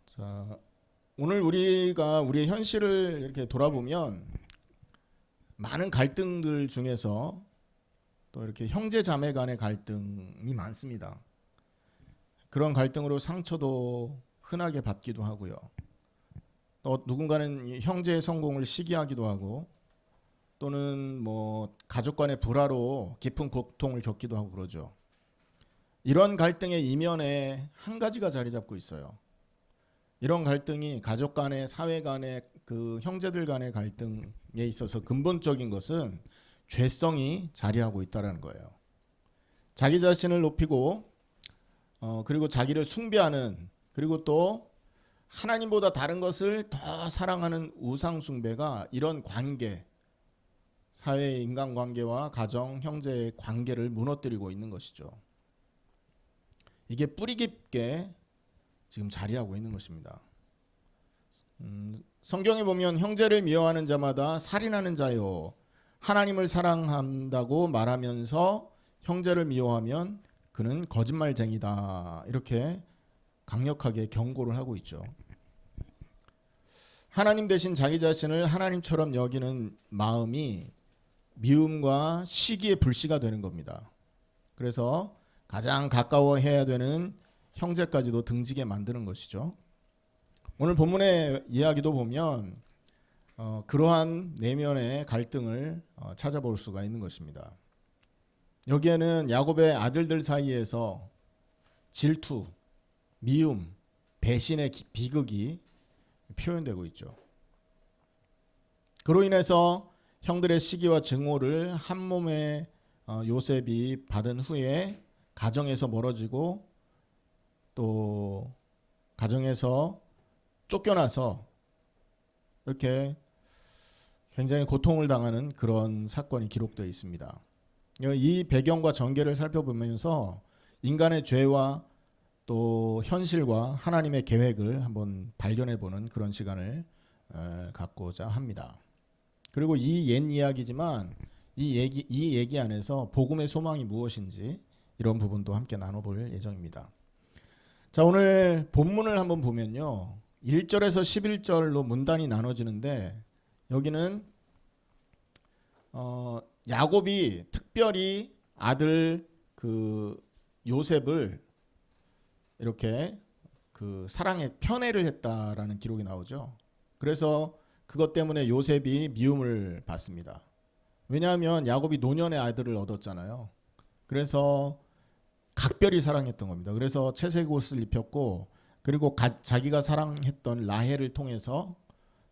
자, 오늘 우리가 우리의 현실을 이렇게 돌아보면 많은 갈등들 중에서 또 이렇게 형제 자매 간의 갈등이 많습니다. 그런 갈등으로 상처도 흔하게 받기도 하고요. 또 누군가는 이 형제의 성공을 시기하기도 하고 또는 뭐 가족 간의 불화로 깊은 고통을 겪기도 하고 그러죠. 이런 갈등의 이면에 한 가지가 자리 잡고 있어요. 이런 갈등이 가족 간의, 사회 간의, 그 형제들 간의 갈등에 있어서 근본적인 것은 죄성이 자리하고 있다는 거예요. 자기 자신을 높이고 그리고 자기를 숭배하는, 그리고 또 하나님보다 다른 것을 더 사랑하는 우상 숭배가 이런 관계, 사회의 인간관계와 가정, 형제의 관계를 무너뜨리고 있는 것이죠. 이게 뿌리 깊게 지금 자리하고 있는 것입니다. 성경에 보면 형제를 미워하는 자마다 살인하는 자요, 하나님을 사랑한다고 말하면서 형제를 미워하면 그는 거짓말쟁이다, 이렇게 강력하게 경고를 하고 있죠. 하나님 대신 자기 자신을 하나님처럼 여기는 마음이 미움과 시기의 불씨가 되는 겁니다. 그래서 가장 가까워해야 되는 형제까지도 등지게 만드는 것이죠. 오늘 본문의 이야기도 보면 그러한 내면의 갈등을 찾아볼 수가 있는 것입니다. 여기에는 야곱의 아들들 사이에서 질투, 미움, 배신의 비극이 표현되고 있죠. 그로 인해서 형들의 시기와 증오를 한 몸에 요셉이 받은 후에 가정에서 멀어지고 또 가정에서 쫓겨나서 이렇게 굉장히 고통을 당하는 그런 사건이 기록되어 있습니다. 이 배경과 전개를 살펴보면서 인간의 죄와 또 현실과 하나님의 계획을 한번 발견해보는 그런 시간을 갖고자 합니다. 그리고 이 옛 이야기지만 이 얘기 안에서 복음의 소망이 무엇인지 이런 부분도 함께 나눠볼 예정입니다. 자, 오늘 본문을 한번 보면요, 1절에서 11절로 문단이 나눠지는데 여기는 야곱이 특별히 아들 그 요셉을 이렇게 그 사랑에 편애를 했다라는 기록이 나오죠. 그래서 그것 때문에 요셉이 미움을 받습니다. 왜냐하면 야곱이 노년의 아들을 얻었잖아요. 그래서 각별히 사랑했던 겁니다. 그래서 채색 옷을 입혔고, 그리고 자기가 사랑했던 라헬을 통해서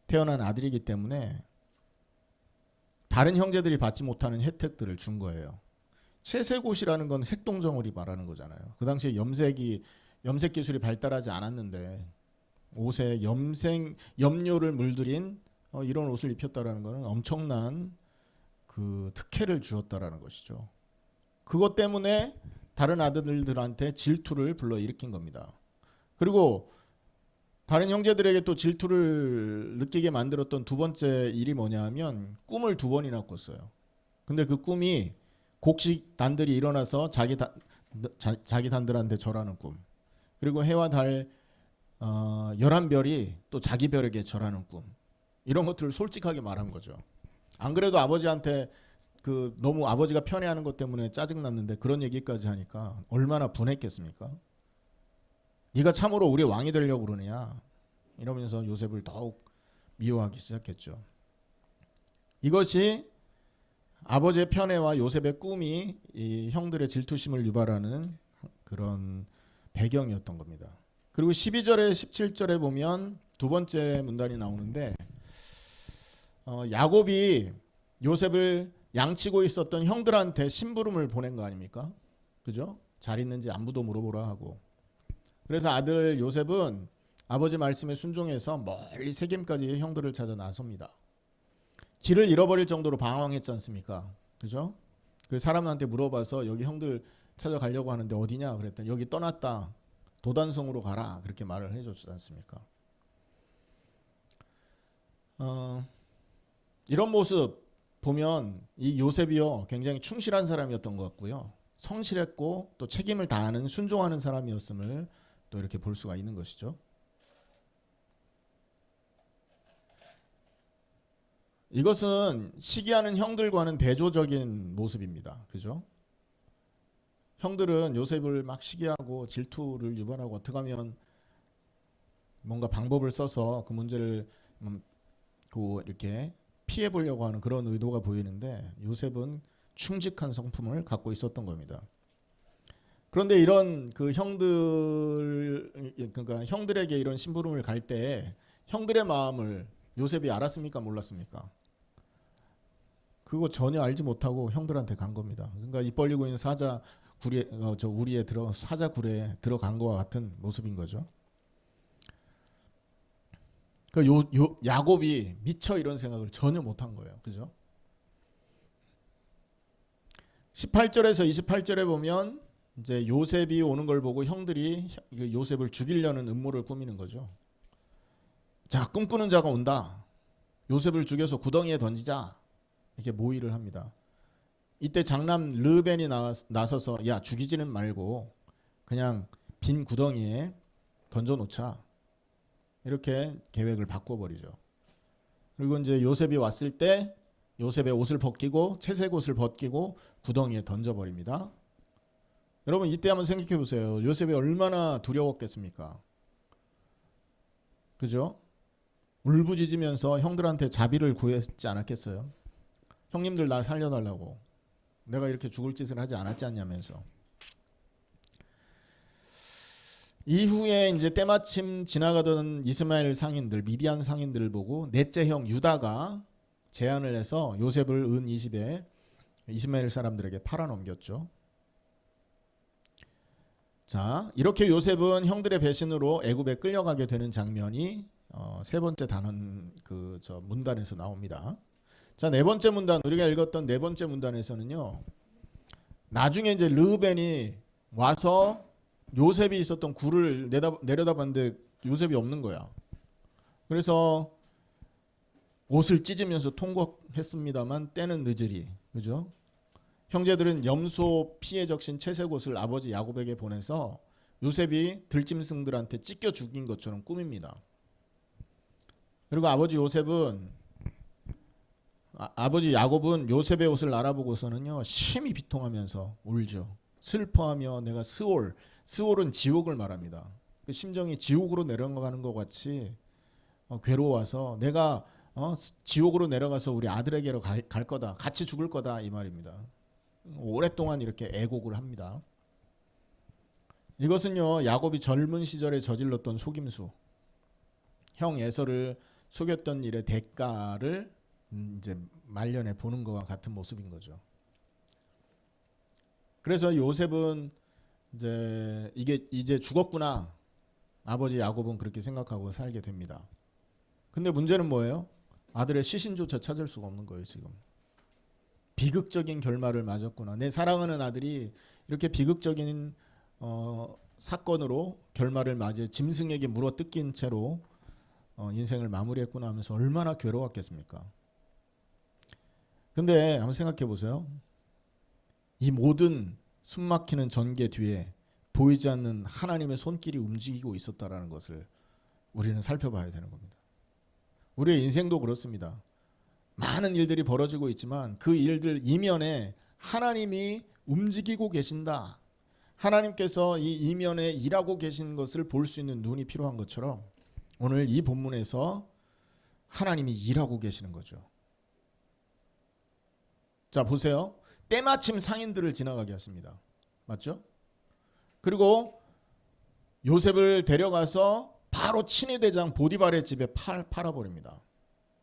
태어난 아들이기 때문에 다른 형제들이 받지 못하는 혜택들을 준 거예요. 채색 옷이라는 건 색동정을이 말하는 거잖아요. 그 당시에 염색 기술이 발달하지 않았는데 옷에 염료를 물들인 이런 옷을 입혔다라는 것은 엄청난 그 특혜를 주었다라는 것이죠. 그것 때문에 다른 아들들한테 질투를 불러일으킨 겁니다. 그리고 다른 형제들에게 또 질투를 느끼게 만들었던 두 번째 일이 뭐냐 하면 꿈을 두 번이나 꿨어요. 근데 그 꿈이 곡식 단들이 일어나서 자기 단들한테 절하는 꿈, 그리고 해와 달 11별이 또 자기 별에게 절하는 꿈, 이런 것들을 솔직하게 말한 거죠. 안 그래도 아버지한테 그 너무 아버지가 편애하는 것 때문에 짜증났는데 그런 얘기까지 하니까 얼마나 분했겠습니까? 네가 참으로 우리 왕이 되려고 그러느냐, 이러면서 요셉을 더욱 미워하기 시작했죠. 이것이 아버지의 편애와 요셉의 꿈이 이 형들의 질투심을 유발하는 그런 배경이었던 겁니다. 그리고 12절에 17절에 보면 두 번째 문단이 나오는데 야곱이 요셉을 양치고 있었던 형들한테 심부름을 보낸 거 아닙니까? 그죠? 잘 있는지 안부도 물어보라 하고. 그래서 아들 요셉은 아버지 말씀에 순종해서 멀리 세겜까지 형들을 찾아 나섭니다. 길을 잃어버릴 정도로 방황했지 않습니까? 그죠? 그 사람한테 물어봐서 여기 형들 찾아가려고 하는데 어디냐 그랬더니 여기 떠났다, 도단성으로 가라, 그렇게 말을 해줬지 않습니까? 이런 모습 보면 이 요셉이요, 굉장히 충실한 사람이었던 것 같고요, 성실했고 또 책임을 다하는 순종하는 사람이었음을 또 이렇게 볼 수가 있는 것이죠. 이것은 시기하는 형들과는 대조적인 모습입니다. 그죠? 형들은 요셉을 막 시기하고 질투를 유발하고 어떻게 하면 뭔가 방법을 써서 그 문제를 이렇게 피해 보려고 하는 그런 의도가 보이는데, 요셉은 충직한 성품을 갖고 있었던 겁니다. 그런데 이런 그 그러니까 형들에게 이런 심부름을 갈 때 형들의 마음을 요셉이 알았습니까? 몰랐습니까? 그거 전혀 알지 못하고 형들한테 간 겁니다. 그러니까 입 벌리고 있는 사자 굴에 들어간 것과 같은 모습인 거죠. 그 야곱이 미처 이런 생각을 전혀 못한 거예요. 그죠? 18절에서 28절에 보면 이제 요셉이 오는 걸 보고 형들이 요셉을 죽이려는 음모를 꾸미는 거죠. 자, 꿈꾸는 자가 온다. 요셉을 죽여서 구덩이에 던지자. 이렇게 모의를 합니다. 이때 장남 르벤이 나서서 야, 죽이지는 말고 그냥 빈 구덩이에 던져놓자. 이렇게 계획을 바꿔버리죠. 그리고 이제 요셉이 왔을 때 요셉의 옷을 벗기고 채색 옷을 벗기고 구덩이에 던져버립니다. 여러분 이때 한번 생각해 보세요. 요셉이 얼마나 두려웠겠습니까? 그죠? 울부짖으면서 형들한테 자비를 구했지 않았겠어요? 형님들 나 살려달라고. 내가 이렇게 죽을 짓을 하지 않았지 않냐면서. 이후에 이제 때마침 지나가던 이스마엘 상인들, 미디안 상인들을 보고 넷째 형 유다가 제안을 해서 요셉을 은 20에 이스마엘 사람들에게 팔아넘겼죠. 자, 이렇게 요셉은 형들의 배신으로 애굽에 끌려가게 되는 장면이 세 번째 단원 문단에서 나옵니다. 자, 네 번째 문단, 우리가 읽었던 네 번째 문단에서는요, 나중에 이제 르벤이 와서 요셉이 있었던 굴을 내려다봤는데 요셉이 없는 거야. 그래서 옷을 찢으면서 통곡했습니다만 때는 늦으리. 그죠? 형제들은 염소 피에 적신 채색 옷을 아버지 야곱에게 보내서 요셉이 들짐승들한테 찢겨 죽인 것처럼 꾸밉니다. 그리고 아버지 야곱은 요셉의 옷을 알아보고서는요, 심히 비통하면서 울죠. 슬퍼하며 내가 스올은 지옥을 말합니다. 그 심정이 지옥으로 내려가는 것 같이 괴로워서 내가 지옥으로 내려가서 우리 아들에게로 갈 거다. 같이 죽을 거다. 이 말입니다. 오랫동안 이렇게 애곡을 합니다. 이것은요, 야곱이 젊은 시절에 저질렀던 속임수, 형 에서를 속였던 일의 대가를 이제 말년에 보는 것과 같은 모습인 거죠. 그래서 요셉은 이게 이제 죽었구나. 아버지 야곱은 그렇게 생각하고 살게 됩니다. 근데 문제는 뭐예요? 아들의 시신조차 찾을 수가 없는 거예요, 지금. 비극적인 결말을 맞았구나. 내 사랑하는 아들이 이렇게 비극적인 사건으로 결말을 맞아 짐승에게 물어 뜯긴 채로 인생을 마무리했구나 하면서 얼마나 괴로웠겠습니까? 근데 한번 생각해 보세요. 이 모든 숨막히는 전개 뒤에 보이지 않는 하나님의 손길이 움직이고 있었다라는 것을 우리는 살펴봐야 되는 겁니다. 우리의 인생도 그렇습니다. 많은 일들이 벌어지고 있지만 그 일들 이면에 하나님이 움직이고 계신다. 하나님께서 이 이면에 일하고 계신 것을 볼 수 있는 눈이 필요한 것처럼 오늘 이 본문에서 하나님이 일하고 계시는 거죠. 자, 보세요. 때마침 상인들을 지나가게 했습니다. 맞죠? 그리고 요셉을 데려가서 바로 친위대장 보디발의 집에 팔아버립니다.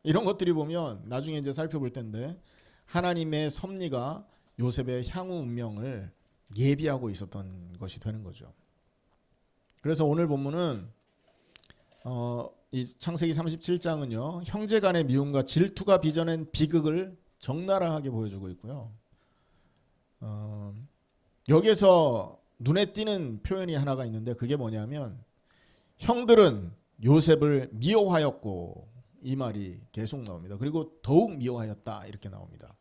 이런 것들이 보면 나중에 이제 살펴볼 텐데 하나님의 섭리가 요셉의 향후 운명을 예비하고 있었던 것이 되는 거죠. 그래서 오늘 본문은 이 창세기 37장은요, 형제 간의 미움과 질투가 빚어낸 비극을 적나라하게 보여주고 있고요. 여기에서 눈에 띄는 표현이 하나가 있는데 그게 뭐냐면 형들은 요셉을 미워하였고, 이 말이 계속 나옵니다. 그리고 더욱 미워하였다 이렇게 나옵니다.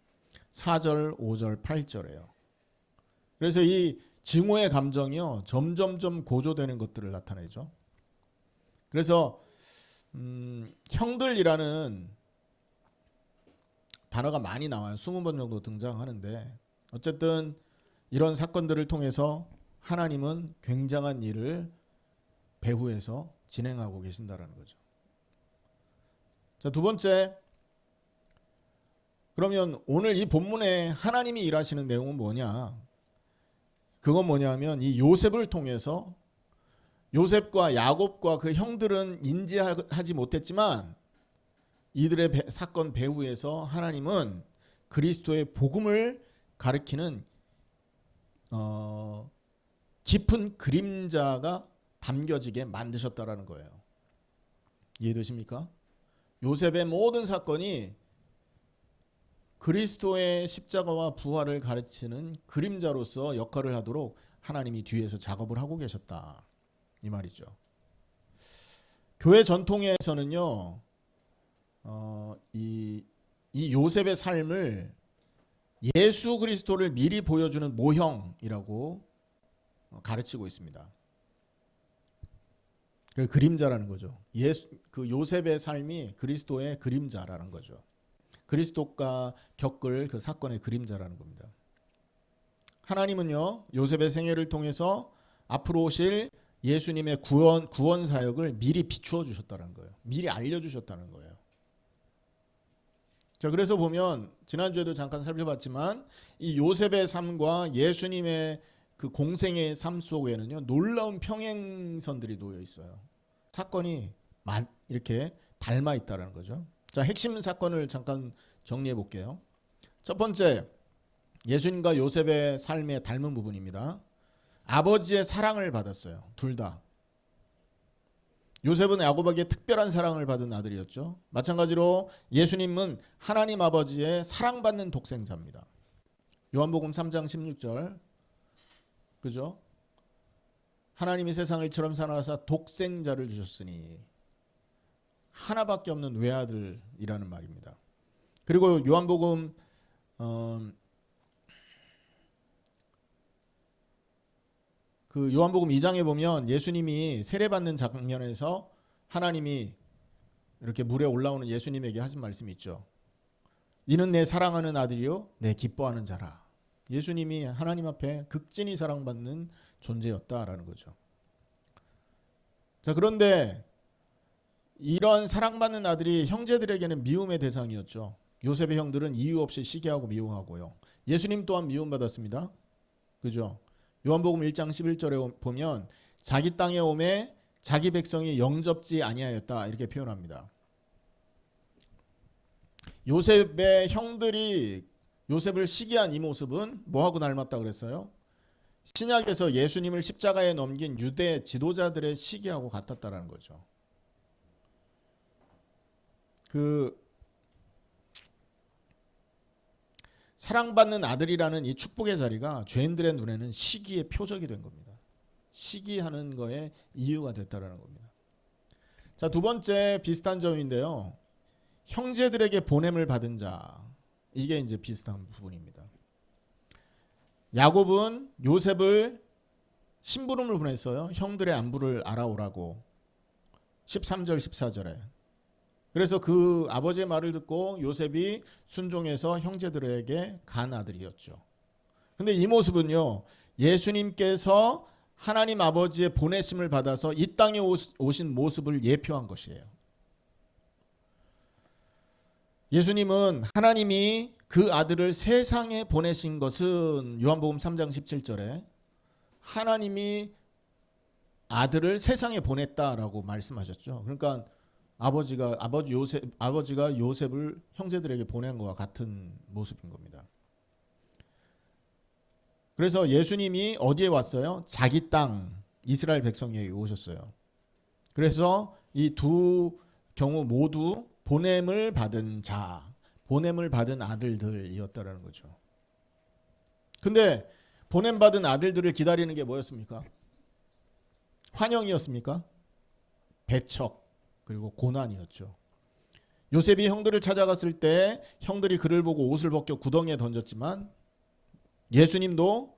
4절, 5절, 8절에요. 그래서 이 증오의 감정이요, 점점점 고조되는 것들을 나타내죠. 그래서 형들이라는 단어가 많이 나와요. 20번 정도 등장하는데 어쨌든 이런 사건들을 통해서 하나님은 굉장한 일을 배후에서 진행하고 계신다라는 거죠. 자, 두 번째, 그러면 오늘 이 본문에 하나님이 일하시는 내용은 뭐냐? 그건 뭐냐면 이 요셉을 통해서 요셉과 야곱과 그 형들은 인지하지 못했지만 이들의 사건 배후에서 하나님은 그리스도의 복음을 가리키는 깊은 그림자가 담겨지게 만드셨다라는 거예요. 이해되십니까? 요셉의 모든 사건이 그리스도의 십자가와 부활을 가르치는 그림자로서 역할을 하도록 하나님이 뒤에서 작업을 하고 계셨다. 이 말이죠. 교회 전통에서는요, 이 요셉의 삶을 예수 그리스도를 미리 보여주는 모형이라고 가르치고 있습니다. 그 그림자라는 거죠. 그 요셉의 삶이 그리스도의 그림자라는 거죠. 그리스도가 겪을 그 사건의 그림자라는 겁니다. 하나님은요, 요셉의 생애를 통해서 앞으로 오실 예수님의 구원 사역을 미리 비추어 주셨다는 거예요. 미리 알려주셨다는 거예요. 자, 그래서 보면 지난주에도 잠깐 살펴봤지만 이 요셉의 삶과 예수님의 그 공생의 삶 속에는요, 놀라운 평행선들이 놓여 있어요. 사건이 이렇게 닮아 있다는 거죠. 자, 핵심 사건을 잠깐 정리해 볼게요. 첫 번째, 예수님과 요셉의 삶에 닮은 부분입니다. 아버지의 사랑을 받았어요. 둘 다. 요셉은 야곱에게 특별한 사랑을 받은 아들이었죠. 마찬가지로 예수님은 하나님 아버지의 사랑받는 독생자입니다. 요한복음 3장 16절. 그죠? 하나님이 세상을 이처럼 사랑하사 독생자를 주셨으니 하나밖에 없는 외아들이라는 말입니다. 그리고 요한복음 그 요한복음 2장에 보면 예수님이 세례받는 장면에서 하나님이 이렇게 물에 올라오는 예수님에게 하신 말씀이 있죠. 이는 내 사랑하는 아들이요 내 기뻐하는 자라. 예수님이 하나님 앞에 극진히 사랑받는 존재였다라는 거죠. 자, 그런데 이런 사랑받는 아들이 형제들에게는 미움의 대상이었죠. 요셉의 형들은 이유 없이 시기하고 미워하고요. 예수님 또한 미움받았습니다. 그죠? 요한복음 1장 11절에 보면 자기 땅에 오매 자기 백성이 영접지 아니하였다 이렇게 표현합니다. 요셉의 형들이 요셉을 시기한 이 모습은 뭐하고 닮았다 그랬어요? 신약에서 예수님을 십자가에 넘긴 유대 지도자들의 시기하고 같았다라는 거죠. 그 사랑받는 아들이라는 이 축복의 자리가 죄인들의 눈에는 시기의 표적이 된 겁니다. 시기하는 거에 이유가 됐다라는 겁니다. 자, 두 번째 비슷한 점인데요. 형제들에게 보냄을 받은 자. 이게 이제 비슷한 부분입니다. 야곱은 요셉을 심부름을 보냈어요. 형들의 안부를 알아오라고. 13절 14절에. 그래서 그 아버지의 말을 듣고 요셉이 순종해서 형제들에게 간 아들이었죠. 근데 이 모습은요, 예수님께서 하나님 아버지의 보내심을 받아서 이 땅에 오신 모습을 예표한 것이에요. 예수님은 하나님이 그 아들을 세상에 보내신 것은 요한복음 3장 17절에 하나님이 아들을 세상에 보냈다라고 말씀하셨죠. 그러니까 아버지가 요셉을 형제들에게 보낸 것과 같은 모습인 겁니다. 그래서 예수님이 어디에 왔어요? 자기 땅 이스라엘 백성에게 오셨어요. 그래서 이 두 경우 모두 보냄을 받은 자, 보냄을 받은 아들들이었다라는 거죠. 근데 보냄 받은 아들들을 기다리는 게 뭐였습니까? 환영이었습니까? 배척 그리고 고난이었죠. 요셉이 형들을 찾아갔을 때 형들이 그를 보고 옷을 벗겨 구덩이에 던졌지만 예수님도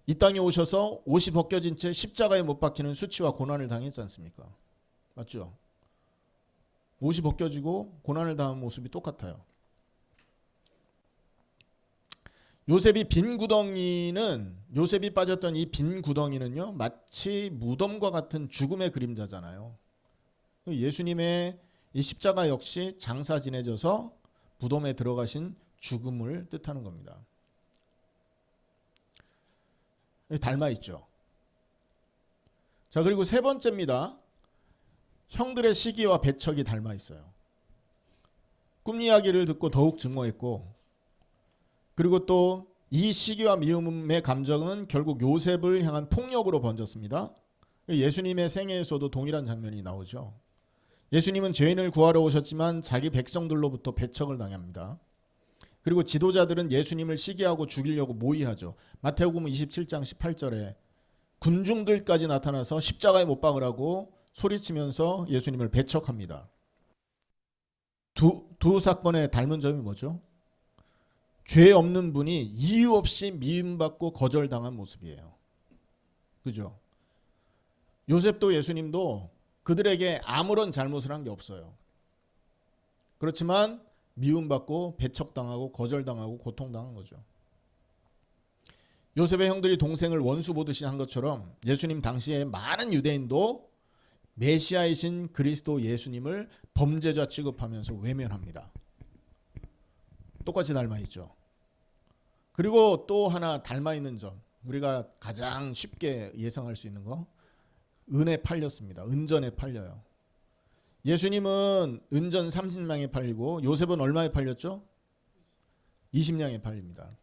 이 땅에 오셔서 옷이 벗겨진 채 십자가에 못 박히는 수치와 고난을 당했지 않습니까? 맞죠? 옷이 벗겨지고 고난을 당한 모습이 똑같아요. 요셉이 빠졌던 이 빈 구덩이는요, 마치 무덤과 같은 죽음의 그림자잖아요. 예수님의 이 십자가 역시 장사 지내져서 무덤에 들어가신 죽음을 뜻하는 겁니다. 닮아 있죠. 자, 그리고 세 번째입니다. 형들의 시기와 배척이 닮아 있어요. 꿈 이야기를 듣고 더욱 증오했고, 그리고 또 이 시기와 미움의 감정은 결국 요셉을 향한 폭력으로 번졌습니다. 예수님의 생애에서도 동일한 장면이 나오죠. 예수님은 죄인을 구하러 오셨지만 자기 백성들로부터 배척을 당합니다. 그리고 지도자들은 예수님을 시기하고 죽이려고 모의하죠. 마태복음 27장 18절에 군중들까지 나타나서 십자가에 못 박으라고 소리치면서 예수님을 배척합니다. 두 사건의 닮은 점이 뭐죠? 죄 없는 분이 이유 없이 미움받고 거절당한 모습이에요. 그죠? 요셉도 예수님도 그들에게 아무런 잘못을 한 게 없어요. 그렇지만 미움받고 배척당하고 거절당하고 고통당한 거죠. 요셉의 형들이 동생을 원수 보듯이 한 것처럼 예수님 당시에 많은 유대인도 메시아이신 그리스도 예수님을 범죄자 취급하면서 외면합니다. 똑같이 닮아 있죠. 그리고 또 하나 닮아 있는 점, 우리가 가장 쉽게 예상할 수 있는 거, 은에 팔렸습니다. 은전에 팔려요. 예수님은 은전 30냥에 팔리고 요셉은 얼마에 팔렸죠? 20냥에 팔립니다.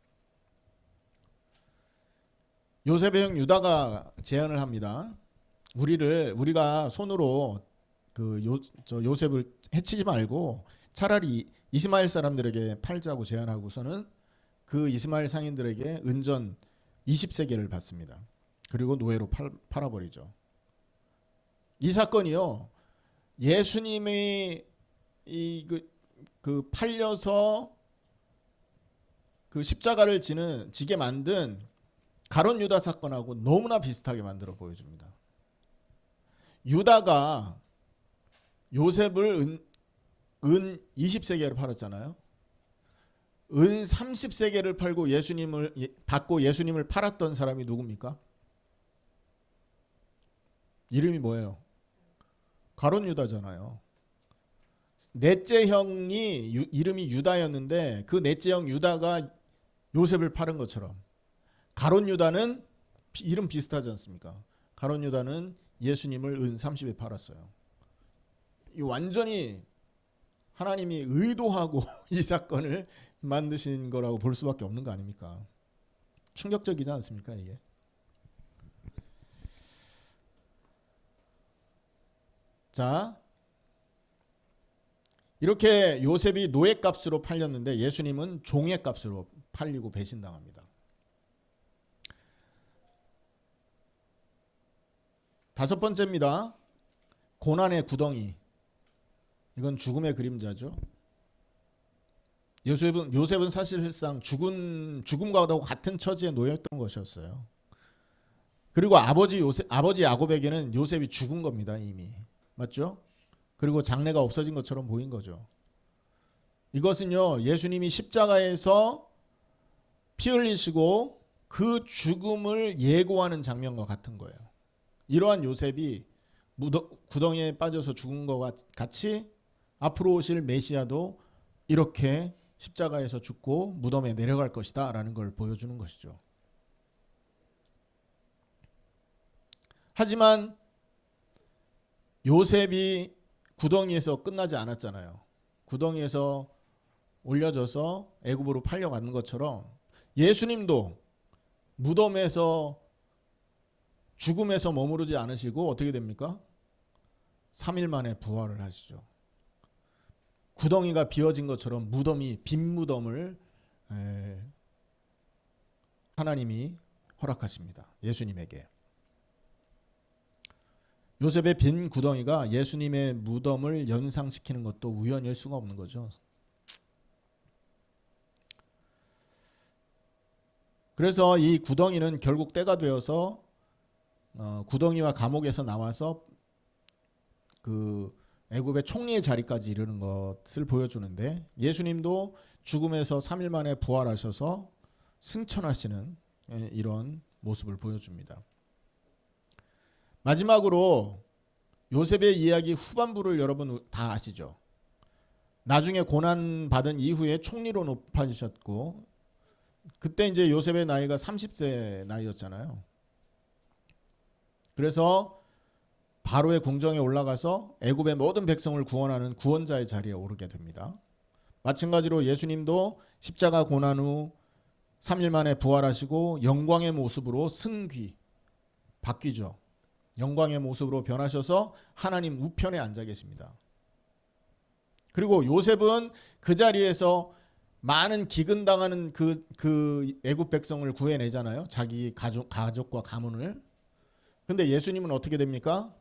요셉의 형 유다가 제안을 합니다. 우리가 손으로 요셉을 해치지 말고 차라리 이스마엘 사람들에게 팔자고 제안하고서는 그 이스마엘 상인들에게 은전 20세겔을 받습니다. 그리고 노예로 팔아버리죠. 이 사건이요, 예수님이 팔려서 그 십자가를 지게 만든 가룟 유다 사건하고 너무나 비슷하게 만들어 보여줍니다. 유다가 요셉을 은 20세겔을 팔았잖아요. 은 30세겔을 팔고 예수님을 팔았던 사람이 누굽니까? 이름이 가룟 유다잖아요. 넷째 형이 이름이 유다였는데 그 넷째 형 유다가 요셉을 팔은 것처럼 가룟 유다는 이름 비슷하지 않습니까? 가룟 유다는 예수님을 은 30에 팔았어요. 이 완전히 하나님이 의도하고 이 사건을 만드신 거라고 볼 수밖에 없는 거 아닙니까? 충격적이지 않습니까, 이게? 자, 이렇게 요셉이 노예값으로 팔렸는데 예수님은 종의값으로 팔리고 배신당합니다. 다섯 번째입니다. 고난의 구덩이. 이건 죽음의 그림자죠. 요셉은 사실상 죽음과 같은 처지에 놓였던 것이었어요. 그리고 아버지 야곱에게는 요셉이 죽은 겁니다, 이미. 맞죠? 그리고 장래가 없어진 것처럼 보인 거죠. 이것은요, 예수님이 십자가에서 피 흘리시고 그 죽음을 예고하는 장면과 같은 거예요. 이러한 요셉이 구덩이에 빠져서 죽은 것과 같이 앞으로 오실 메시아도 이렇게 십자가에서 죽고 무덤에 내려갈 것이다 라는 걸 보여주는 것이죠. 하지만 요셉이 구덩이에서 끝나지 않았잖아요. 구덩이에서 올려져서 애굽으로 팔려가는 것처럼 예수님도 무덤에서 죽음에서 머무르지 않으시고 어떻게 됩니까? 3일 만에 부활을 하시죠. 구덩이가 비어진 것처럼 빈 무덤을 하나님이 허락하십니다. 예수님에게. 요셉의 빈 구덩이가 예수님의 무덤을 연상시키는 것도 우연일 수가 없는 거죠. 그래서 이 구덩이는 결국 때가 되어서 구덩이와 감옥에서 나와서 그 애굽의 총리의 자리까지 이르는 것을 보여주는데 예수님도 죽음에서 3일 만에 부활하셔서 승천하시는 이런 모습을 보여줍니다. 마지막으로 요셉의 이야기 후반부를 여러분 다 아시죠? 나중에 고난 받은 이후에 총리로 높아지셨고, 그때 이제 요셉의 나이가 30세 나이였잖아요. 그래서 바로의 궁정에 올라가서 애굽의 모든 백성을 구원하는 구원자의 자리에 오르게 됩니다. 마찬가지로 예수님도 십자가 고난 후 3일 만에 부활하시고 영광의 모습으로 승귀 바뀌죠. 영광의 모습으로 변하셔서 하나님 우편에 앉아 계십니다. 그리고 요셉은 그 자리에서 많은 기근당하는 그 애굽 백성을 구해내잖아요. 자기 가족과 가문을. 근데 예수님은 어떻게 됩니까?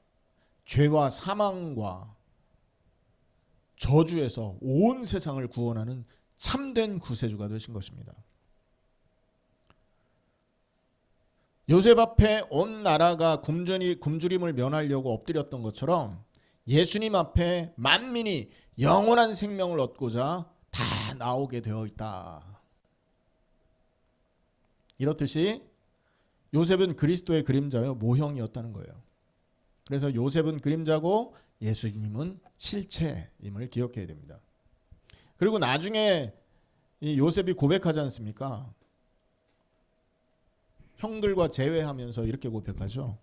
죄와 사망과 저주에서 온 세상을 구원하는 참된 구세주가 되신 것입니다. 요셉 앞에 온 나라가 굶주림을 면하려고 엎드렸던 것처럼 예수님 앞에 만민이 영원한 생명을 얻고자 다 나오게 되어 있다. 이렇듯이 요셉은 그리스도의 그림자요 모형이었다는 거예요. 그래서 요셉은 그림자고 예수님은 실체임을 기억해야 됩니다. 그리고 나중에 이 요셉이 고백하지 않습니까? 형들과 제외하면서 이렇게 고백하죠.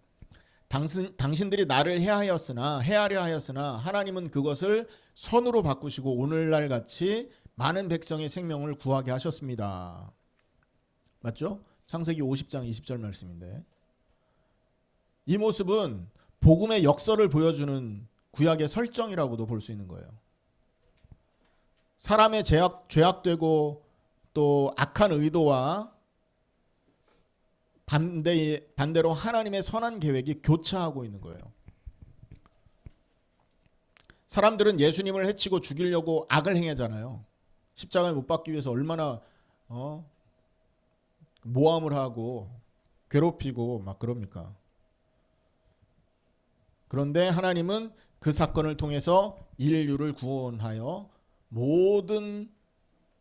당신들이 나를 해하려 하였으나 하나님은 그것을 선으로 바꾸시고 오늘날 같이 많은 백성의 생명을 구하게 하셨습니다. 맞죠? 창세기 50장 20절 말씀인데, 이 모습은 복음의 역설을 보여주는 구약의 설정이라고도 볼 수 있는 거예요. 사람의 죄악되고 또 악한 의도와 반대로 하나님의 선한 계획이 교차하고 있는 거예요. 사람들은 예수님을 해치고 죽이려고 악을 행하잖아요. 십자가에 못 박기 위해서 얼마나 모함을 하고 괴롭히고 막 그럽니까? 그런데 하나님은 그 사건을 통해서 인류를 구원하여 모든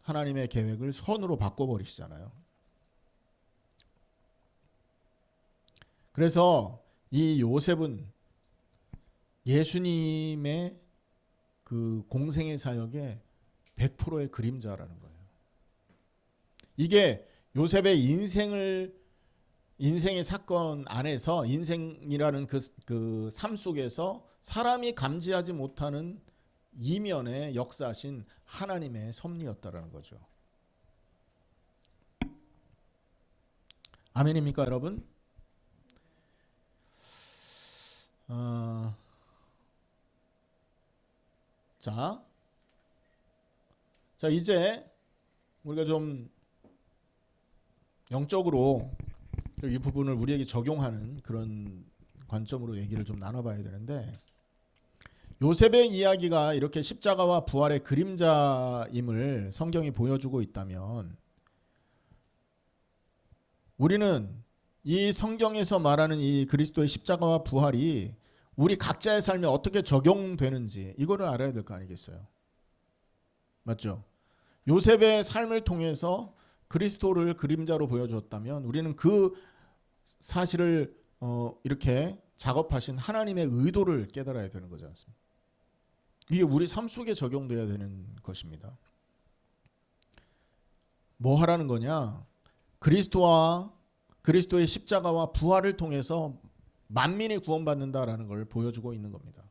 하나님의 계획을 선으로 바꿔버리시잖아요. 그래서 이 요셉은 예수님의 그 공생의 사역의 100%의 그림자라는 거예요. 이게 요셉의 인생의 사건 안에서, 인생이라는 그 삶 속에서 사람이 감지하지 못하는 이면에 역사하신 하나님의 섭리였다라는 거죠. 아멘입니까, 여러분? 자, 이제 우리가 좀 영적으로 이 부분을 우리에게 적용하는 그런 관점으로 얘기를 좀 나눠봐야 되는데, 요셉의 이야기가 이렇게 십자가와 부활의 그림자임을 성경이 보여주고 있다면, 우리는 이 성경에서 말하는 이 그리스도의 십자가와 부활이 우리 각자의 삶에 어떻게 적용되는지 이거를 알아야 될 거 아니겠어요? 맞죠? 요셉의 삶을 통해서 그리스도를 그림자로 보여주었다면 우리는 그 사실을 이렇게 작업하신 하나님의 의도를 깨달아야 되는 거지 않습니까? 이게 우리 삶 속에 적용돼야 되는 것입니다. 뭐 하라는 거냐? 그리스도의 십자가와 부활을 통해서 만민이 구원받는다라는 걸 보여주고 있는 겁니다.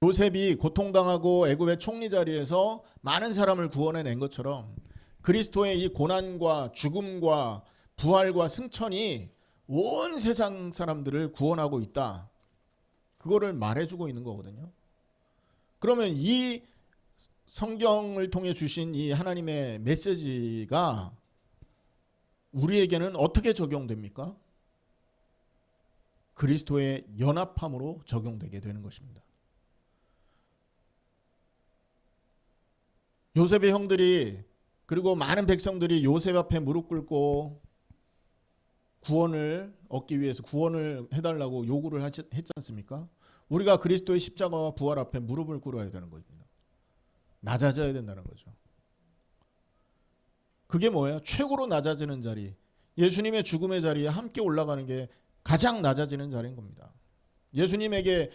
요셉이 고통당하고 애굽의 총리 자리에서 많은 사람을 구원해낸 것처럼 그리스도의 이 고난과 죽음과 부활과 승천이 온 세상 사람들을 구원하고 있다. 그거를 말해주고 있는 거거든요. 그러면 이 성경을 통해 주신 이 하나님의 메시지가 우리에게는 어떻게 적용됩니까? 그리스도의 연합함으로 적용되게 되는 것입니다. 요셉의 형들이 그리고 많은 백성들이 요셉 앞에 무릎 꿇고 구원을 얻기 위해서 구원을 해달라고 요구를 했지 않습니까? 우리가 그리스도의 십자가와 부활 앞에 무릎을 꿇어야 되는 겁니다. 낮아져야 된다는 거죠. 그게 뭐예요? 최고로 낮아지는 자리. 예수님의 죽음의 자리에 함께 올라가는 게 가장 낮아지는 자리인 겁니다. 예수님에게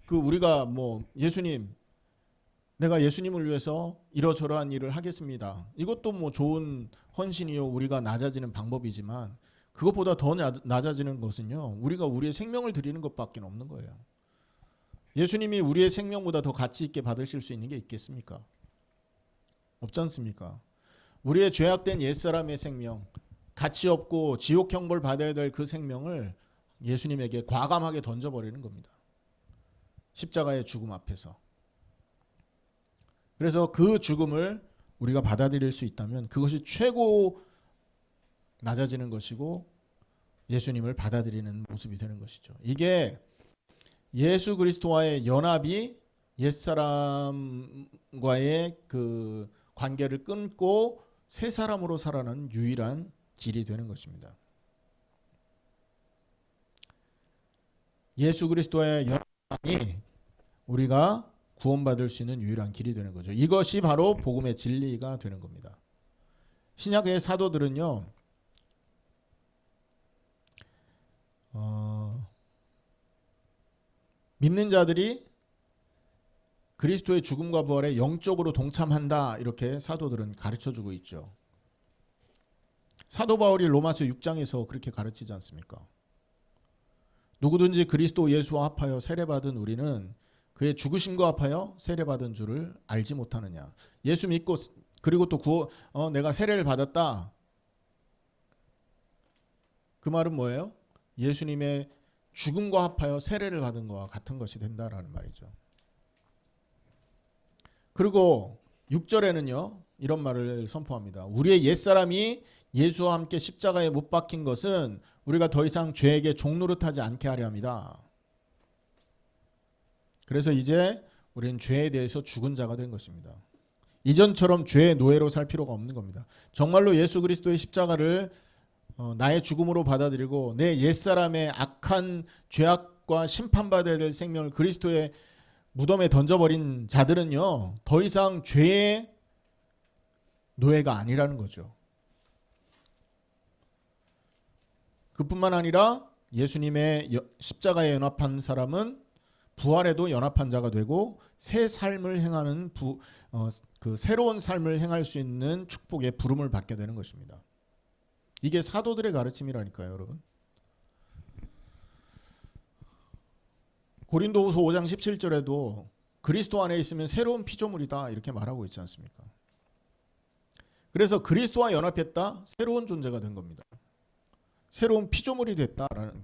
우리가 예수님, 내가 예수님을 위해서 이러저러한 일을 하겠습니다. 이것도 좋은 헌신이요, 우리가 낮아지는 방법이지만, 그것보다 더 낮아지는 것은요, 우리가 우리의 생명을 드리는 것밖에 없는 거예요. 예수님이 우리의 생명보다 더 가치 있게 받으실 수 있는 게 있겠습니까? 없지 않습니까? 우리의 죄악된 옛사람의 생명, 가치 없고 지옥 형벌 받아야 될 그 생명을 예수님에게 과감하게 던져버리는 겁니다. 십자가의 죽음 앞에서. 그래서 그 죽음을 우리가 받아들일 수 있다면 그것이 최고 낮아지는 것이고 예수님을 받아들이는 모습이 되는 것이죠. 이게 예수 그리스도와의 연합이 옛사람과의 그 관계를 끊고 새 사람으로 살아가는 유일한 길이 되는 것입니다. 예수 그리스도와의 연합이 우리가 구원받을 수 있는 유일한 길이 되는 거죠. 이것이 바로 복음의 진리가 되는 겁니다. 신약의 사도들은요, 믿는 자들이 그리스도의 죽음과 부활에 영적으로 동참한다, 이렇게 사도들은 가르쳐주고 있죠. 사도 바울이 로마서 6장에서 그렇게 가르치지 않습니까? 누구든지 그리스도 예수와 합하여 세례받은 우리는 그의 죽으심과 합하여 세례받은 줄을 알지 못하느냐. 예수 믿고 그리고 또 내가 세례를 받았다. 그 말은 뭐예요? 예수님의 죽음과 합하여 세례를 받은 것과 같은 것이 된다라는 말이죠. 그리고 6절에는요, 이런 말을 선포합니다. 우리의 옛사람이 예수와 함께 십자가에 못 박힌 것은 우리가 더 이상 죄에게 종노릇하지 않게 하려 합니다. 그래서 이제 우리는 죄에 대해서 죽은 자가 된 것입니다. 이전처럼 죄의 노예로 살 필요가 없는 겁니다. 정말로 예수 그리스도의 십자가를 나의 죽음으로 받아들이고 내 옛사람의 악한 죄악과 심판받아야 될 생명을 그리스도의 무덤에 던져버린 자들은요, 더 이상 죄의 노예가 아니라는 거죠. 그뿐만 아니라 예수님의 십자가에 연합한 사람은 부활에도 연합한 자가 되고 새 삶을 행하는 그 새로운 삶을 행할 수 있는 축복의 부름을 받게 되는 것입니다. 이게 사도들의 가르침이라니까요, 여러분. 고린도후서 5장 17절에도 그리스도 안에 있으면 새로운 피조물이다, 이렇게 말하고 있지 않습니까? 그래서 그리스도와 연합했다, 새로운 존재가 된 겁니다. 새로운 피조물이 됐다라는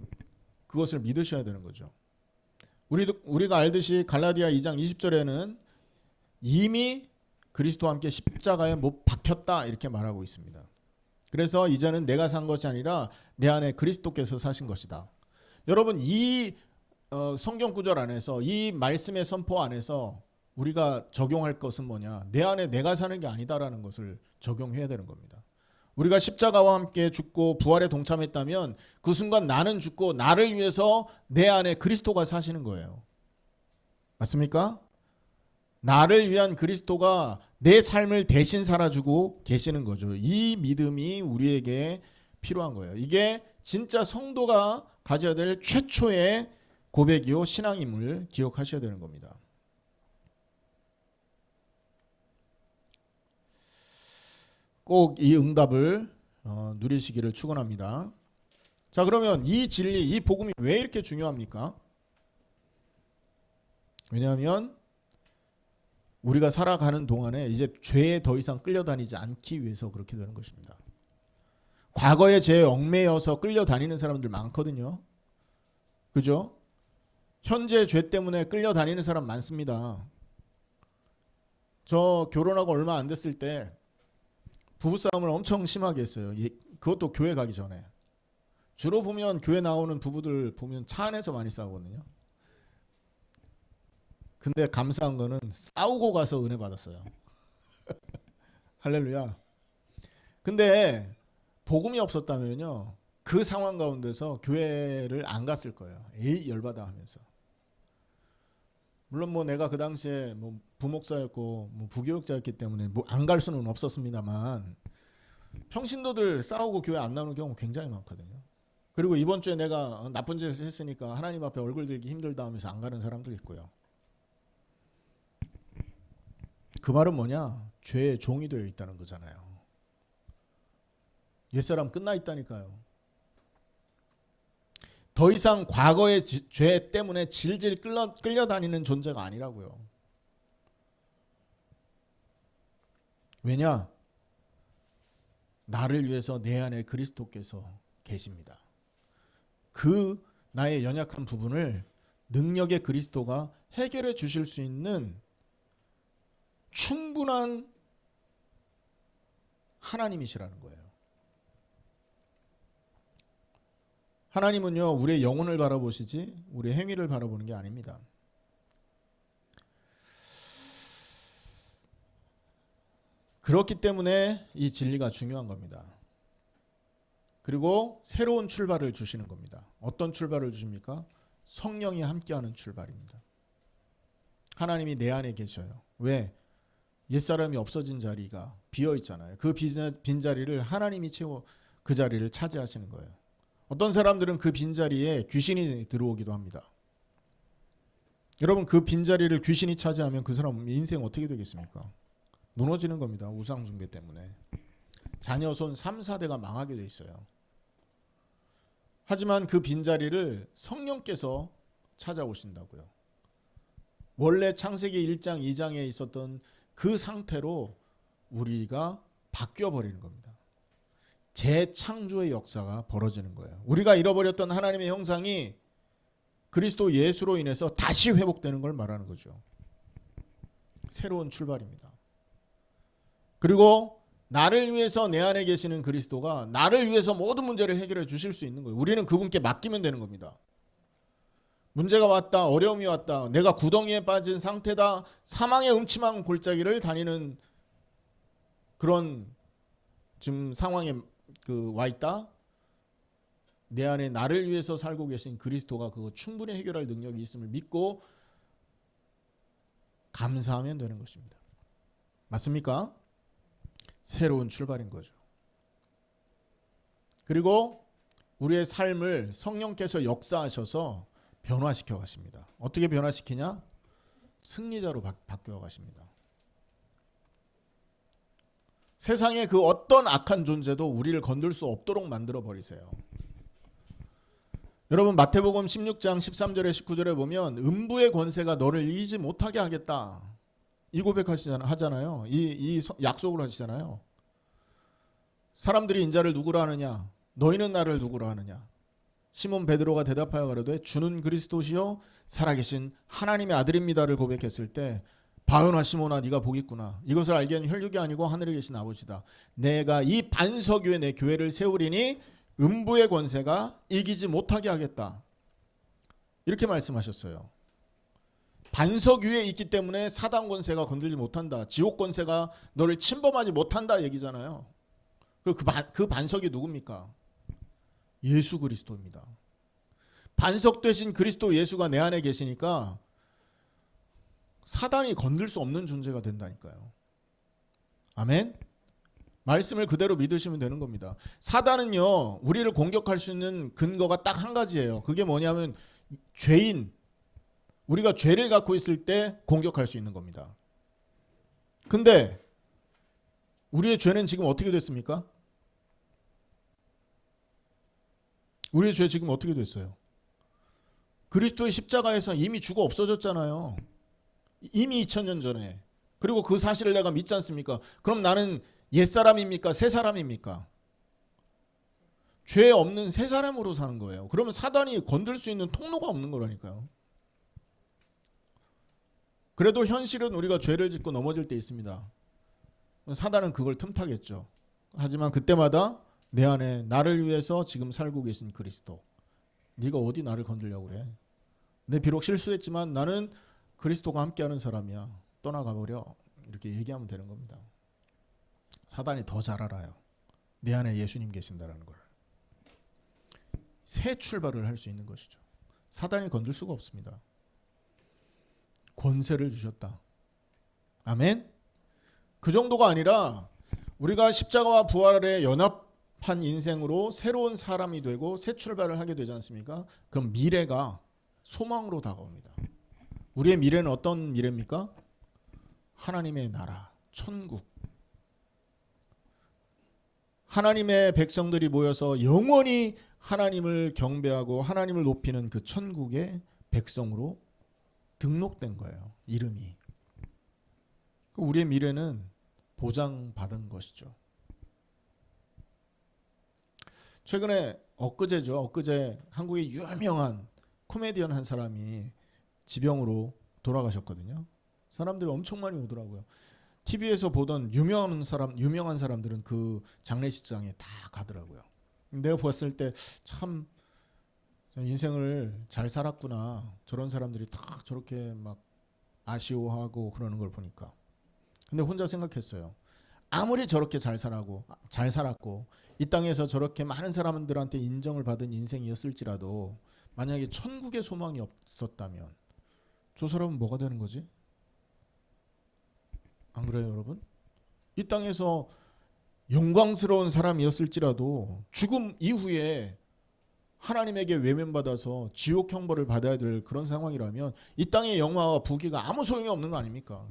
그것을 믿으셔야 되는 거죠. 우리가 알듯이 갈라디아 2장 20절에는 이미 그리스도와 함께 십자가에 못 박혔다, 이렇게 말하고 있습니다. 그래서 이제는 내가 산 것이 아니라 내 안에 그리스도께서 사신 것이다. 여러분, 이 성경 구절 안에서, 이 말씀의 선포 안에서 우리가 적용할 것은 뭐냐? 내 안에 내가 사는 게 아니다라는 것을 적용해야 되는 겁니다. 우리가 십자가와 함께 죽고 부활에 동참했다면 그 순간 나는 죽고 나를 위해서 내 안에 그리스도가 사시는 거예요. 맞습니까? 나를 위한 그리스도가 내 삶을 대신 살아주고 계시는 거죠. 이 믿음이 우리에게 필요한 거예요. 이게 진짜 성도가 가져야 될 최초의 고백이요 신앙임을 기억하셔야 되는 겁니다. 꼭 이 응답을 누리시기를 축원합니다. 자, 그러면 이 진리, 이 복음이 왜 이렇게 중요합니까? 왜냐하면 우리가 살아가는 동안에 이제 죄에 더 이상 끌려다니지 않기 위해서 그렇게 되는 것입니다. 과거의 죄에 얽매여서 끌려다니는 사람들 많거든요. 그죠? 현재 죄 때문에 끌려다니는 사람 많습니다. 저 결혼하고 얼마 안 됐을 때 부부싸움을 엄청 심하게 했어요. 그것도 교회 가기 전에. 주로 보면 교회 나오는 부부들 보면 차 안에서 많이 싸우거든요. 근데 감사한 거는 싸우고 가서 은혜 받았어요. 할렐루야. 근데 복음이 없었다면요, 그 상황 가운데서 교회를 안 갔을 거예요. 에이, 열받아 하면서. 물론 내가 그 당시에 부목사였고 부교육자였기 때문에 안 갈 수는 없었습니다만, 평신도들 싸우고 교회 안 나오는 경우 굉장히 많거든요. 그리고 이번 주에 내가 나쁜 짓을 했으니까 하나님 앞에 얼굴 들기 힘들다 하면서 안 가는 사람도 있고요. 그 말은 뭐냐? 죄의 종이 되어 있다는 거잖아요. 옛사람 끝나 있다니까요. 더 이상 과거의 죄 때문에 질질 끌려다니는 존재가 아니라고요. 왜냐? 나를 위해서 내 안에 그리스도께서 계십니다. 그 나의 연약한 부분을 능력의 그리스도가 해결해 주실 수 있는 충분한 하나님이시라는 거예요. 하나님은요, 우리의 영혼을 바라보시지 우리의 행위를 바라보는 게 아닙니다. 그렇기 때문에 이 진리가 중요한 겁니다. 그리고 새로운 출발을 주시는 겁니다. 어떤 출발을 주십니까? 성령이 함께하는 출발입니다. 하나님이 내 안에 계셔요. 왜? 옛사람이 없어진 자리가 비어 있잖아요. 그 빈자리를 하나님이 채워 그 자리를 차지하시는 거예요. 어떤 사람들은 그 빈자리에 귀신이 들어오기도 합니다. 여러분, 그 빈자리를 귀신이 차지하면 그 사람 인생 어떻게 되겠습니까? 무너지는 겁니다. 우상 숭배 때문에. 자녀손 3, 4대가 망하게 돼 있어요. 하지만 그 빈자리를 성령께서 찾아오신다고요. 원래 창세기 1장, 2장에 있었던 그 상태로 우리가 바뀌어버리는 겁니다. 재창조의 역사가 벌어지는 거예요. 우리가 잃어버렸던 하나님의 형상이 그리스도 예수로 인해서 다시 회복되는 걸 말하는 거죠. 새로운 출발입니다. 그리고 나를 위해서 내 안에 계시는 그리스도가 나를 위해서 모든 문제를 해결해 주실 수 있는 거예요. 우리는 그분께 맡기면 되는 겁니다. 문제가 왔다, 어려움이 왔다, 내가 구덩이에 빠진 상태다, 사망의 음침한 골짜기를 다니는 그런 지금 상황에 와 있다. 내 안에 나를 위해서 살고 계신 그리스도가 그거 충분히 해결할 능력이 있음을 믿고 감사하면 되는 것입니다. 맞습니까? 새로운 출발인 거죠. 그리고 우리의 삶을 성령께서 역사하셔서 변화시켜 가십니다. 어떻게 변화시키냐? 승리자로 바뀌어 가십니다. 세상의 그 어떤 악한 존재도 우리를 건들 수 없도록 만들어 버리세요. 여러분, 마태복음 16장 13절에 19절에 보면 음부의 권세가 너를 이기지 못하게 하겠다. 이 고백하잖아요. 이 약속을 하시잖아요. 사람들이 인자를 누구라 하느냐? 너희는 나를 누구라 하느냐? 시몬 베드로가 대답하여 가로되 주는 그리스도시요 살아계신 하나님의 아들입니다를 고백했을 때 바요나 시몬아 네가 복이 있구나. 이것을 알기에는 혈육이 아니고 하늘에 계신 아버지다. 내가 이 반석 위에 내 교회를 세우리니 음부의 권세가 이기지 못하게 하겠다. 이렇게 말씀하셨어요. 반석 위에 있기 때문에 사단 권세가 건들지 못한다. 지옥 권세가 너를 침범하지 못한다 얘기잖아요. 그 반석이 누굽니까? 예수 그리스도입니다. 반석 되신 그리스도 예수가 내 안에 계시니까 사단이 건들 수 없는 존재가 된다니까요. 아멘? 말씀을 그대로 믿으시면 되는 겁니다. 사단은요, 우리를 공격할 수 있는 근거가 딱 한 가지예요. 그게 뭐냐면 죄인, 우리가 죄를 갖고 있을 때 공격할 수 있는 겁니다. 근데 우리의 죄는 지금 어떻게 됐습니까? 우리의 죄 지금 어떻게 됐어요? 그리스도의 십자가에서 이미 죽어 없어졌잖아요. 이미 2000년 전에. 그리고 그 사실을 내가 믿지 않습니까? 그럼 나는 옛사람입니까? 새사람입니까? 죄 없는 새사람으로 사는 거예요. 그러면 사단이 건들 수 있는 통로가 없는 거라니까요. 그래도 현실은 우리가 죄를 짓고 넘어질 때 있습니다. 사단은 그걸 틈타겠죠. 하지만 그때마다 내 안에 나를 위해서 지금 살고 계신 그리스도, 네가 어디 나를 건들려고 그래? 내 비록 실수했지만 나는 그리스도가 함께하는 사람이야. 떠나가버려. 이렇게 얘기하면 되는 겁니다. 사단이 더 잘 알아요. 내 안에 예수님 계신다라는 걸. 새 출발을 할 수 있는 것이죠. 사단이 건들 수가 없습니다. 권세를 주셨다. 아멘? 그 정도가 아니라 우리가 십자가와 부활에 연합한 인생으로 새로운 사람이 되고 새 출발을 하게 되지 않습니까? 그럼 미래가 소망으로 다가옵니다. 우리의 미래는 어떤 미래입니까? 하나님의 나라, 천국. 하나님의 백성들이 모여서 영원히 하나님을 경배하고 하나님을 높이는 그 천국의 백성으로 등록된 거예요. 이름이. 우리의 미래는 보장받은 것이죠. 최근에 엊그제 한국의 유명한 코미디언 한 사람이 지병으로 돌아가셨거든요. 사람들이 엄청 많이 오더라고요. TV에서 보던 유명한 사람들은 그 장례식장에 다 가더라고요. 내가 봤을 때 참 인생을 잘 살았구나. 저런 사람들이 다 저렇게 막 아쉬워하고 그러는 걸 보니까. 근데 혼자 생각했어요. 아무리 저렇게 잘 살았고 이 땅에서 저렇게 많은 사람들한테 인정을 받은 인생이었을지라도 만약에 천국의 소망이 없었다면 저 사람은 뭐가 되는 거지? 안 그래요, 여러분? 이 땅에서 영광스러운 사람이었을지라도 죽음 이후에 하나님에게 외면받아서 지옥 형벌을 받아야 될 그런 상황이라면 이 땅의 영화와 부귀가 아무 소용이 없는 거 아닙니까?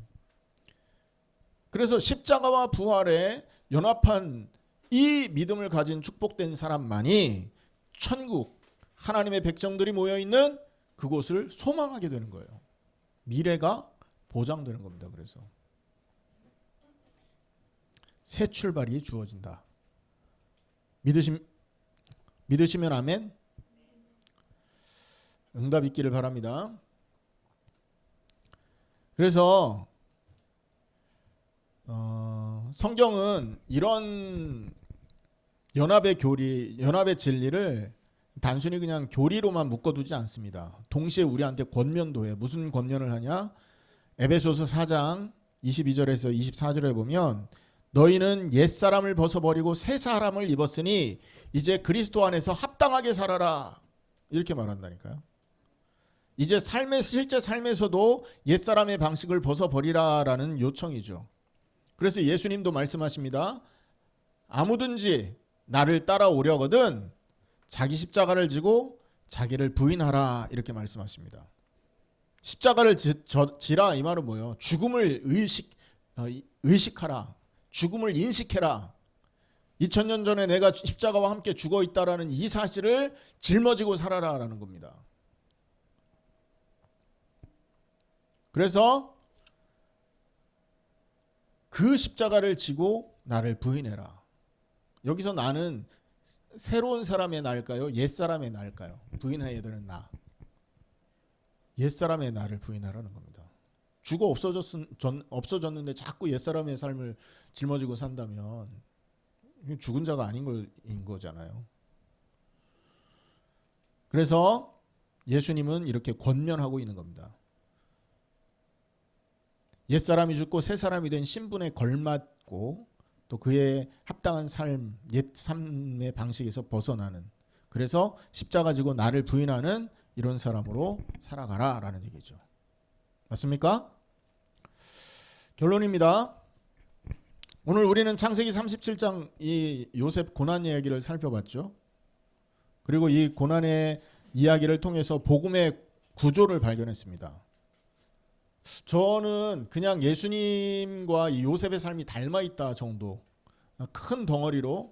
그래서 십자가와 부활에 연합한 이 믿음을 가진 축복된 사람만이 천국, 하나님의 백성들이 모여있는 그곳을 소망하게 되는 거예요. 미래가 보장되는 겁니다. 그래서 새 출발이 주어진다. 믿으시면 아멘. 응답 있기를 바랍니다. 그래서 성경은 이런 연합의 진리를 단순히 그냥 교리로만 묶어두지 않습니다. 동시에 우리한테 권면도 해요. 무슨 권면을 하냐? 에베소서 4장 22절에서 24절에 보면 너희는 옛사람을 벗어버리고 새 사람을 입었으니 이제 그리스도 안에서 합당하게 살아라. 이렇게 말한다니까요. 이제 실제 삶에서도 옛사람의 방식을 벗어버리라라는 요청이죠. 그래서 예수님도 말씀하십니다. 아무든지 나를 따라오려거든 자기 십자가를 지고 자기를 부인하라 이렇게 말씀하십니다. 십자가를 지라 이 말은 뭐예요? 죽음을 의식하라. 죽음을 인식해라. 2000년 전에 내가 십자가와 함께 죽어 있다라는 이 사실을 짊어지고 살아라라는 겁니다. 그래서 그 십자가를 지고 나를 부인해라. 여기서 나는 새로운 사람의 나일까요? 옛사람의 나일까요? 부인해야 되는 나. 옛사람의 나를 부인하라는 겁니다. 죽어 없어졌는데 자꾸 옛사람의 삶을 짊어지고 산다면 죽은 자가 아닌 거잖아요. 그래서 예수님은 이렇게 권면하고 있는 겁니다. 옛사람이 죽고 새 사람이 된 신분에 걸맞고 또 그에 합당한 삶, 옛 삶의 방식에서 벗어나는, 그래서 십자가 지고 나를 부인하는 이런 사람으로 살아가라라는 얘기죠. 맞습니까? 결론입니다. 오늘 우리는 창세기 37장 이 요셉 고난 이야기를 살펴봤죠. 그리고 이 고난의 이야기를 통해서 복음의 구조를 발견했습니다. 저는 그냥 예수님과 이 요셉의 삶이 닮아있다 정도, 큰 덩어리로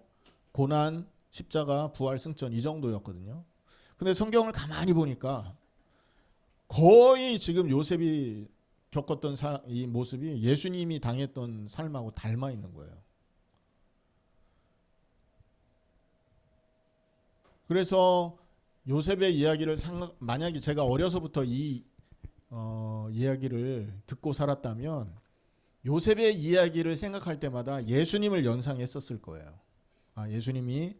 고난, 십자가, 부활, 승천 이 정도였거든요. 근데 성경을 가만히 보니까 거의 지금 요셉이 겪었던 이 모습이 예수님이 당했던 삶하고 닮아있는 거예요. 그래서 요셉의 이야기를 만약에 제가 어려서부터 이 이야기를 듣고 살았다면 요셉의 이야기를 생각할 때마다 예수님을 연상했었을 거예요. 아, 예수님이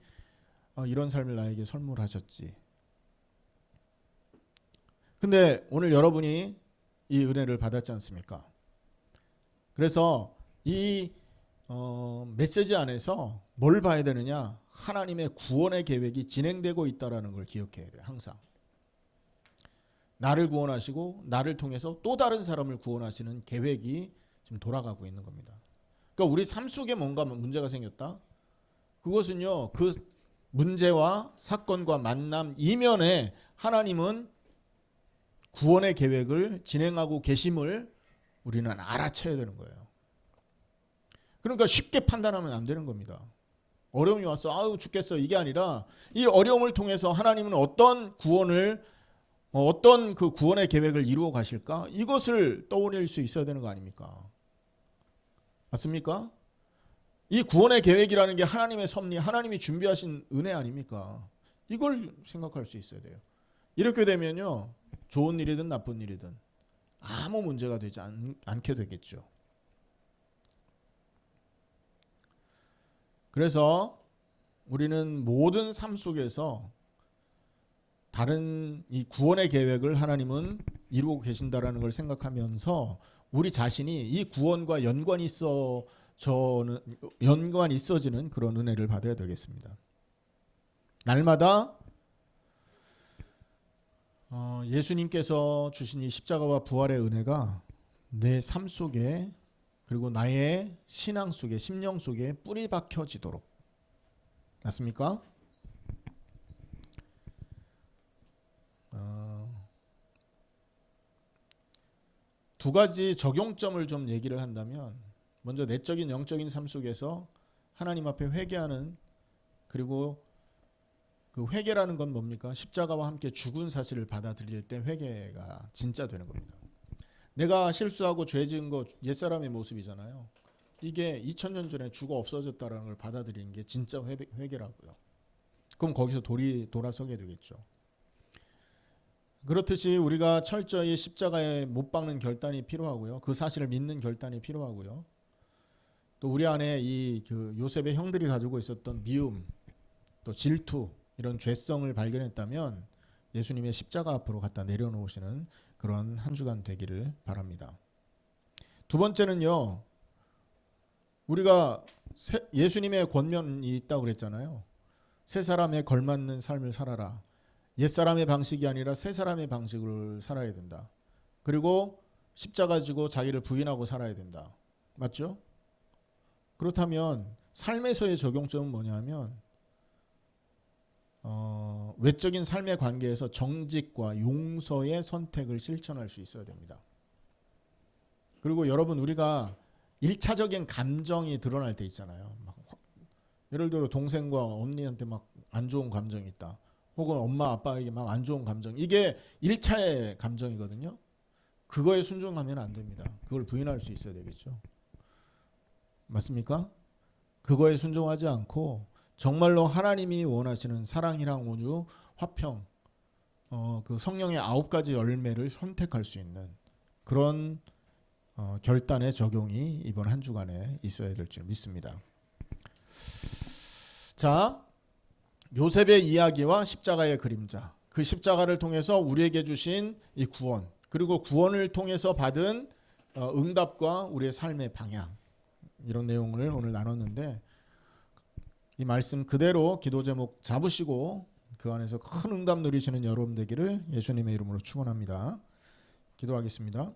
이런 삶을 나에게 선물하셨지. 근데 오늘 여러분이 이 은혜를 받았지 않습니까? 그래서 이 메시지 안에서 뭘 봐야 되느냐? 하나님의 구원의 계획이 진행되고 있다는 걸 기억해야 돼요. 항상. 나를 구원하시고 나를 통해서 또 다른 사람을 구원하시는 계획이 지금 돌아가고 있는 겁니다. 그러니까 우리 삶 속에 뭔가 문제가 생겼다. 그것은요, 그 문제와 사건과 만남 이면에 하나님은 구원의 계획을 진행하고 계심을 우리는 알아채야 되는 거예요. 그러니까 쉽게 판단하면 안 되는 겁니다. 어려움이 왔어, 아유 죽겠어, 이게 아니라 이 어려움을 통해서 하나님은 어떤 구원을 어떤 그 구원의 계획을 이루어 가실까? 이것을 떠올릴 수 있어야 되는 거 아닙니까? 맞습니까? 이 구원의 계획이라는 게 하나님의 섭리, 하나님이 준비하신 은혜 아닙니까? 이걸 생각할 수 있어야 돼요. 이렇게 되면요, 좋은 일이든 나쁜 일이든 아무 문제가 되지 않게 되겠죠. 그래서 우리는 모든 삶 속에서 다른 이 구원의 계획을 하나님은 이루고 계신다라는 걸 생각하면서 우리 자신이 이 구원과 연관이 있어지는 그런 은혜를 받아야 되겠습니다. 날마다 예수님께서 주신 이 십자가와 부활의 은혜가 내 삶 속에 그리고 나의 신앙 속에 심령 속에 뿌리 박혀지도록. 맞습니까? 두 가지 적용점을 좀 얘기를 한다면, 먼저 내적인 영적인 삶 속에서 하나님 앞에 회개하는, 그리고 그 회개라는 건 뭡니까? 십자가와 함께 죽은 사실을 받아들일 때 회개가 진짜 되는 겁니다. 내가 실수하고 죄 지은 거 옛사람의 모습이잖아요. 이게 2000년 전에 죽어 없어졌다는 걸 받아들이는 게 진짜 회개라고요. 그럼 거기서 돌아서게 되겠죠. 그렇듯이 우리가 철저히 십자가에 못 박는 결단이 필요하고요. 그 사실을 믿는 결단이 필요하고요. 또 우리 안에 이 그 요셉의 형들이 가지고 있었던 미움, 또 질투, 이런 죄성을 발견했다면 예수님의 십자가 앞으로 갖다 내려놓으시는 그런 한 주간 되기를 바랍니다. 두 번째는요, 우리가 예수님의 권면이 있다고 그랬잖아요. 새 사람에 걸맞는 삶을 살아라. 옛사람의 방식이 아니라 새 사람의 방식을 살아야 된다. 그리고 십자가 지고 자기를 부인하고 살아야 된다. 맞죠? 그렇다면 삶에서의 적용점은 뭐냐면 외적인 삶의 관계에서 정직과 용서의 선택을 실천할 수 있어야 됩니다. 그리고 여러분, 우리가 1차적인 감정이 드러날 때 있잖아요. 예를 들어 동생과 언니한테 막 안 좋은 감정이 있다. 혹은 엄마 아빠에게 막 안 좋은 감정. 이게 1차의 감정이거든요. 그거에 순종하면 안 됩니다. 그걸 부인할 수 있어야 되겠죠. 맞습니까? 그거에 순종하지 않고 정말로 하나님이 원하시는 사랑이랑 온유, 화평, 그 성령의 9가지 열매를 선택할 수 있는 그런 결단의 적용이 이번 한 주간에 있어야 될 줄 믿습니다. 자, 요셉의 이야기와 십자가의 그림자, 그 십자가를 통해서 우리에게 주신 이 구원, 그리고 구원을 통해서 받은 응답과 우리의 삶의 방향, 이런 내용을 오늘 나눴는데, 이 말씀 그대로 기도 제목 잡으시고 그 안에서 큰 응답 누리시는 여러분 되기를 예수님의 이름으로 축원합니다. 기도하겠습니다.